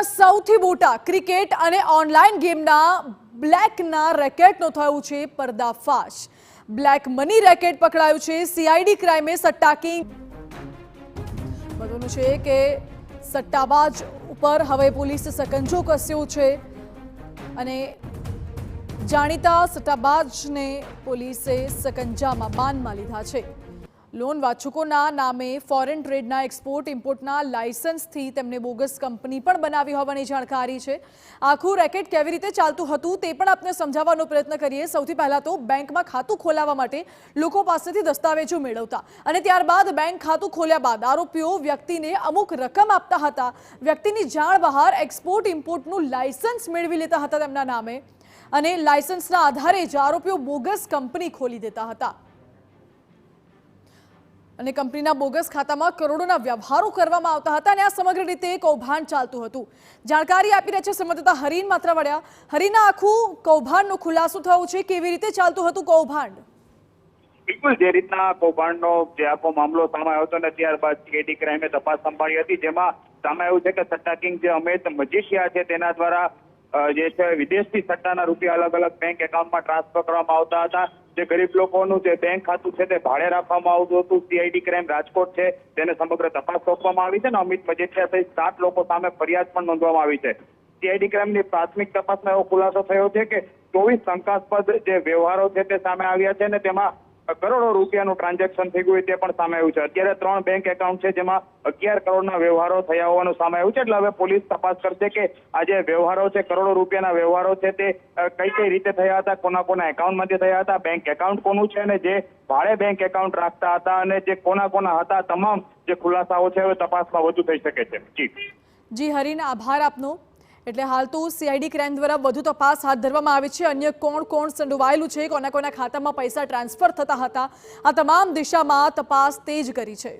સૌથી મોટા ક્રિકેટ અને ઓનલાઈન ગેમના બ્લેકના રેકેટનો થયું છે પર્દાફાશ। બ્લેક મની રેકેટ પકડાયું છે। સીઆઈડી ક્રાઇમે સટ્ટા કિંગ વધુનું છે કે સટ્ટાબાજ ઉપર હવે પોલીસે સકંજો કસ્યો છે અને જાણીતા સટ્ટાબાજને પોલીસે સકંજામાં બાંધમાં લીધા છે। લોન વાચકોના નામે ફોરેન ટ્રેડના એક્સપોર્ટ ઇમ્પોર્ટના લાયસન્સથી તેમને બોગસ કંપની પણ બનાવી હોવાની જાણકારી છે। આખું રેકેટ કેવી રીતે ચાલતું હતું તે પણ આપને સમજાવવાનો પ્રયત્ન કરીએ। સૌથી પહેલા તો બેંકમાં ખાતું ખોલાવવા માટે લોકો પાસેથી દસ્તાવેજો મેળવતા અને ત્યારબાદ બેંક ખાતું ખોલ્યા બાદ આરોપીઓ વ્યક્તિને અમુક રકમ આપતા હતા। વ્યક્તિની જાણ બહાર એક્સપોર્ટ ઇમ્પોર્ટનું લાયસન્સ મેળવી લેતા હતા તેમના નામે અને લાયસન્સના આધારે જ આરોપીઓ બોગસ કંપની ખોલી દેતા હતા અને કંપનીના બોગસ ખાતામાં કરોડોના વ્યવહારો કરવામાં આવતા હતા અને આ સમગ્ર રીતે કૌભાંડ ચાલતું હતું। જાણકારી આપી રહ્યા છે સંવાદદાતા હરીન માત્રાવાડિયા। હરીના, આખું કૌભાંડનો ખુલાસો થયો છે, કેવી રીતે ચાલતું હતું કૌભાંડ? બિલકુલ, જે રીતના કૌભાંડનો જે આખો મામલો સામે આવ્યો હતો ને ત્યારબાદ સીઆઈડી ક્રાઇમે તપાસ સંભાળી હતી, જેમાં સામે આવ્યું છે કે સટ્ટા કિંગ જે અમિત મજીઠિયા છે તેના દ્વારા જે છે વિદેશથી સટ્ટાના રૂપિયા અલગ અલગ બેંક એકાઉન્ટમાં ટ્રાન્સફર કરવામાં આવતા હતા। જે ગરીબ લોકોનું જે બેંક ખાતું છે તે ભાડે રાખવામાં આવતું હતું। સીઆઈડી ક્રાઇમ રાજકોટ છે તેને સમગ્ર તપાસ સોંપવામાં આવી છે ને અમિત મજીઠિયા સહિત 7 લોકો સામે ફરિયાદ પણ નોંધવામાં આવી છે। સીઆઈડી ક્રાઇમની પ્રાથમિક તપાસમાં એવો ખુલાસો થયો છે કે 24 શંકાસ્પદ જે વ્યવહારો છે તે સામે આવ્યા છે અને તેમાં કરોડો રૂપિયાનું ટ્રાન્ઝેક્શન થઈ ગયું તે પણ સામે આવ્યું છે। અત્યારે 3 બેંક એકાઉન્ટ છે જેમાં 11 કરોડના વ્યવહારો થયા હોવાનું સામે આવ્યું છે। એટલે હવે પોલીસ તપાસ કરશે કે આ જે વ્યવહારો છે, કરોડો રૂપિયાના વ્યવહારો છે તે કઈ રીતે થયા હતા, કોના એકાઉન્ટમાંથી થયા હતા, બેંક એકાઉન્ટ કોનું છે અને જે ભાડે બેંક એકાઉન્ટ રાખતા હતા અને જે કોના હતા, તમામ જે ખુલાસાઓ છે હવે તપાસમાં વધુ થઈ શકે છે। જી હરીન, આભાર આપનો। એટલે હાલ તો સીઆઈડી ક્રાઇમ દ્વારા વધુ તપાસ હાથ ધરવામાં આવી છે। અન્ય કોણ સંડોવાયેલું છે, કોના ખાતામાં પૈસા ટ્રાન્સફર થતા હતા, આ તમામ દિશામાં તપાસ તેજ કરી છે।